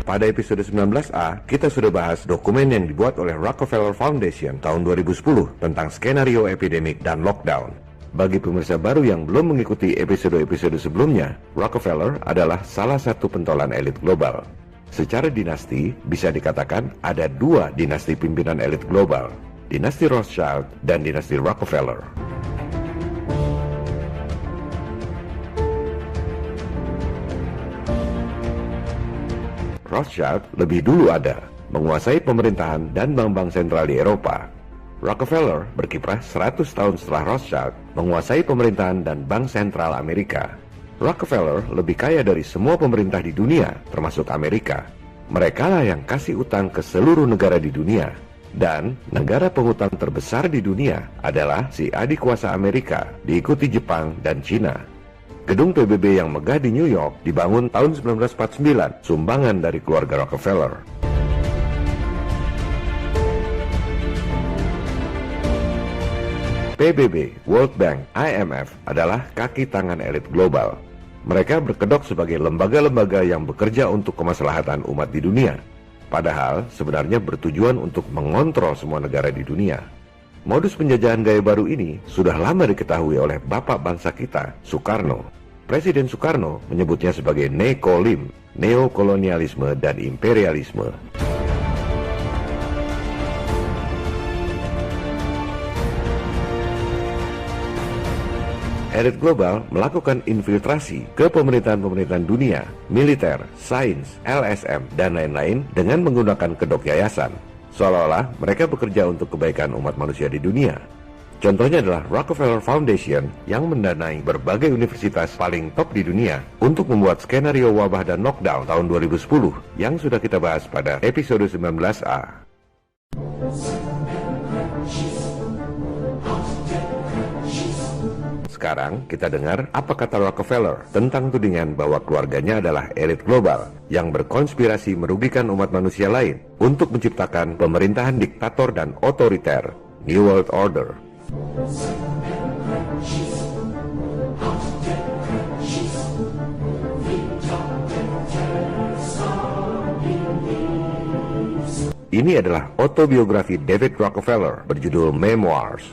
pada episode 19A, kita sudah bahas dokumen yang dibuat oleh Rockefeller Foundation tahun 2010 tentang skenario epidemik dan lockdown. Bagi pemirsa baru yang belum mengikuti episode-episode sebelumnya, Rockefeller adalah salah satu pentolan elit global. Secara dinasti, bisa dikatakan ada dua dinasti pimpinan elit global, dinasti Rothschild dan dinasti Rockefeller. Rothschild lebih dulu ada, menguasai pemerintahan dan bank-bank sentral di Eropa. Rockefeller berkiprah 100 tahun setelah Rothschild, menguasai pemerintahan dan bank sentral Amerika. Rockefeller lebih kaya dari semua pemerintah di dunia, termasuk Amerika. Mereka lah yang kasih utang ke seluruh negara di dunia. Dan negara pengutang terbesar di dunia adalah si adik kuasa Amerika, diikuti Jepang dan Cina. Gedung PBB yang megah di New York dibangun tahun 1949, sumbangan dari keluarga Rockefeller. PBB, World Bank, IMF adalah kaki tangan elit global. Mereka berkedok sebagai lembaga-lembaga yang bekerja untuk kemaslahatan umat di dunia. Padahal sebenarnya bertujuan untuk mengontrol semua negara di dunia. Modus penjajahan gaya baru ini sudah lama diketahui oleh bapak bangsa kita, Soekarno. Presiden Soekarno menyebutnya sebagai nekolim, neokolonialisme dan imperialisme. Elit global melakukan infiltrasi ke pemerintahan-pemerintahan dunia, militer, sains, LSM, dan lain-lain dengan menggunakan kedok yayasan. Seolah-olah mereka bekerja untuk kebaikan umat manusia di dunia. Contohnya adalah Rockefeller Foundation yang mendanai berbagai universitas paling top di dunia untuk membuat skenario wabah dan lockdown tahun 2010 yang sudah kita bahas pada episode 19A. Sekarang kita dengar apa kata Rockefeller tentang tudingan bahwa keluarganya adalah elit global yang berkonspirasi merugikan umat manusia lain untuk menciptakan pemerintahan diktator dan otoriter, New World Order. Ini adalah autobiografi David Rockefeller berjudul Memoirs.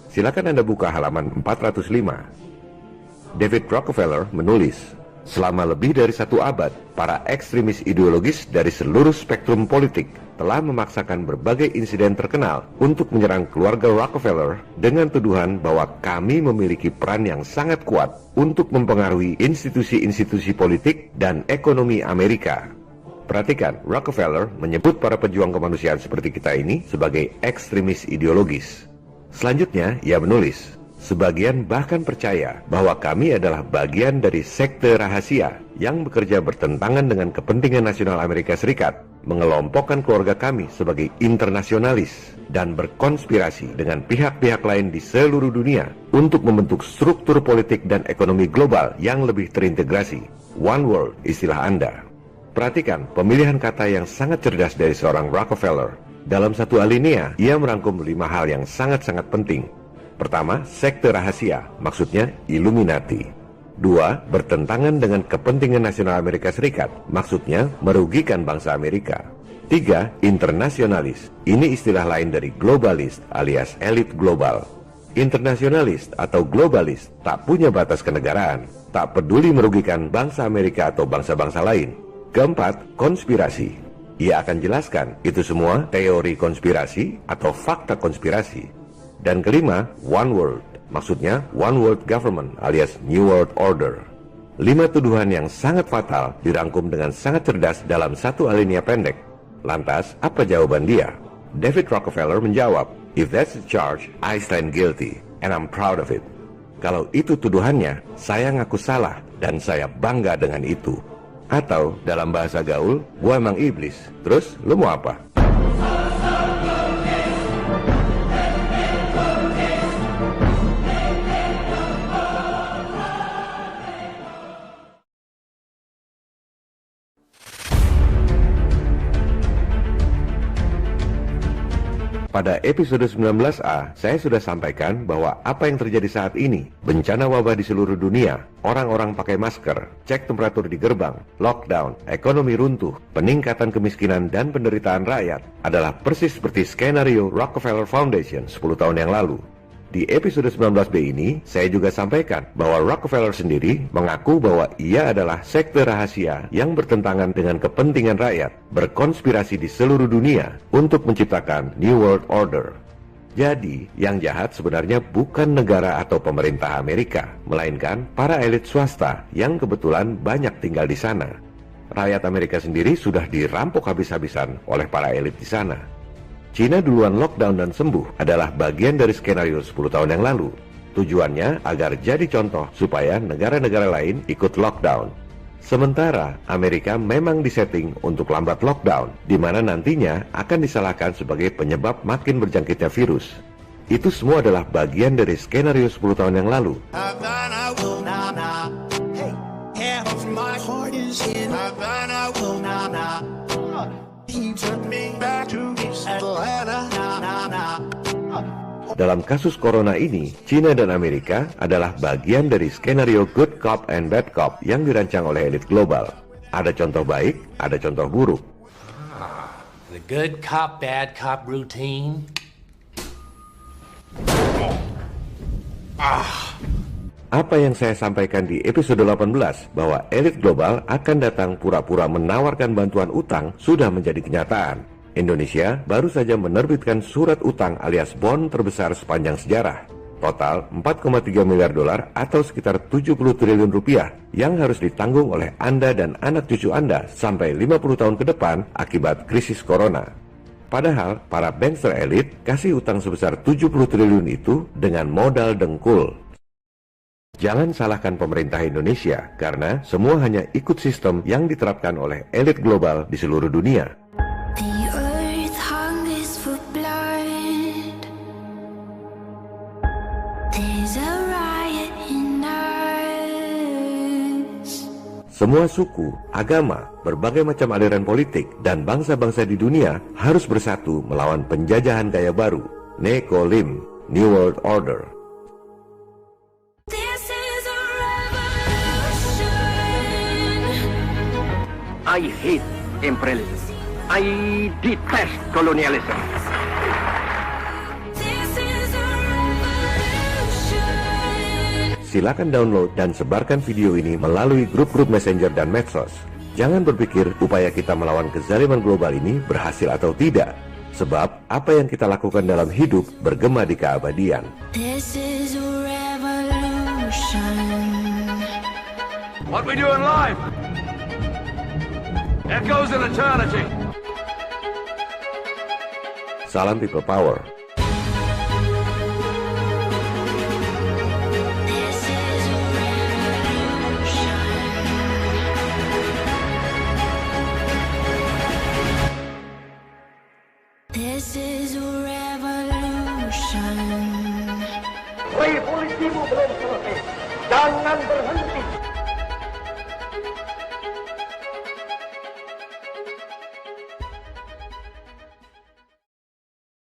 Silakan Anda buka halaman 405. David Rockefeller menulis, selama lebih dari 1 abad, para ekstremis ideologis dari seluruh spektrum politik telah memaksakan berbagai insiden terkenal untuk menyerang keluarga Rockefeller dengan tuduhan bahwa kami memiliki peran yang sangat kuat untuk mempengaruhi institusi-institusi politik dan ekonomi Amerika. Perhatikan, Rockefeller menyebut para pejuang kemanusiaan seperti kita ini sebagai ekstremis ideologis. Selanjutnya, ia menulis, sebagian bahkan percaya bahwa kami adalah bagian dari sekte rahasia yang bekerja bertentangan dengan kepentingan nasional Amerika Serikat, mengelompokkan keluarga kami sebagai internasionalis, dan berkonspirasi dengan pihak-pihak lain di seluruh dunia untuk membentuk struktur politik dan ekonomi global yang lebih terintegrasi. One world, istilah Anda. Perhatikan pemilihan kata yang sangat cerdas dari seorang Rockefeller. Dalam satu alinea, ia merangkum 5 hal yang sangat-sangat penting. Pertama, sekte rahasia, maksudnya Illuminati. 2, bertentangan dengan kepentingan nasional Amerika Serikat, maksudnya merugikan bangsa Amerika. 3, internasionalis, ini istilah lain dari globalis alias elit global. Internasionalis atau globalis tak punya batas kenegaraan, tak peduli merugikan bangsa Amerika atau bangsa-bangsa lain. Keempat, konspirasi. Ia akan jelaskan itu semua teori konspirasi atau fakta konspirasi. Dan kelima, one world, maksudnya one world government alias New World Order. 5 tuduhan yang sangat fatal dirangkum dengan sangat cerdas dalam satu alinea pendek. Lantas, apa jawaban dia? David Rockefeller menjawab, if that's the charge, I stand guilty, and I'm proud of it. Kalau itu tuduhannya, saya ngaku salah, dan saya bangga dengan itu. Atau dalam bahasa gaul, gua emang iblis, terus lu mau apa? Pada episode 19A, saya sudah sampaikan bahwa apa yang terjadi saat ini, bencana wabah di seluruh dunia, orang-orang pakai masker, cek temperatur di gerbang, lockdown, ekonomi runtuh, peningkatan kemiskinan dan penderitaan rakyat, adalah persis seperti skenario Rockefeller Foundation 10 tahun yang lalu. Di episode 19B ini, saya juga sampaikan bahwa Rockefeller sendiri mengaku bahwa ia adalah sekte rahasia yang bertentangan dengan kepentingan rakyat, berkonspirasi di seluruh dunia untuk menciptakan New World Order. Jadi, yang jahat sebenarnya bukan negara atau pemerintah Amerika, melainkan para elit swasta yang kebetulan banyak tinggal di sana. Rakyat Amerika sendiri sudah dirampok habis-habisan oleh para elit di sana. Cina duluan lockdown dan sembuh adalah bagian dari skenario 10 tahun yang lalu. Tujuannya agar jadi contoh supaya negara-negara lain ikut lockdown. Sementara Amerika memang disetting untuk lambat lockdown, di mana nantinya akan disalahkan sebagai penyebab makin berjangkitnya virus. Itu semua adalah bagian dari skenario 10 tahun yang lalu. Dalam kasus corona ini, Cina dan Amerika adalah bagian dari skenario good cop and bad cop yang dirancang oleh elit global. Ada contoh baik, ada contoh buruk. The good cop, bad cop routine. Apa yang saya sampaikan di episode 18 bahwa elit global akan datang pura-pura menawarkan bantuan utang sudah menjadi kenyataan. Indonesia baru saja menerbitkan surat utang alias bond terbesar sepanjang sejarah. Total 4,3 miliar dolar atau sekitar 70 triliun rupiah yang harus ditanggung oleh Anda dan anak cucu Anda sampai 50 tahun ke depan akibat krisis corona. Padahal para bankster elit kasih utang sebesar 70 triliun itu dengan modal dengkul. Jangan salahkan pemerintah Indonesia, karena semua hanya ikut sistem yang diterapkan oleh elit global di seluruh dunia. Semua suku, agama, berbagai macam aliran politik, dan bangsa-bangsa di dunia harus bersatu melawan penjajahan gaya baru, Nekolim, New World Order. I hate imperialism. I detest colonialism. Silakan download dan sebarkan video ini melalui grup-grup messenger dan medsos. Jangan berpikir upaya kita melawan kezaliman global ini berhasil atau tidak. Sebab apa yang kita lakukan dalam hidup bergema di keabadian. This is a revolution. What we do in life echoes in eternity. Salam People Power. This is a revolution. Revolusimu belum selesai. Jangan berhenti.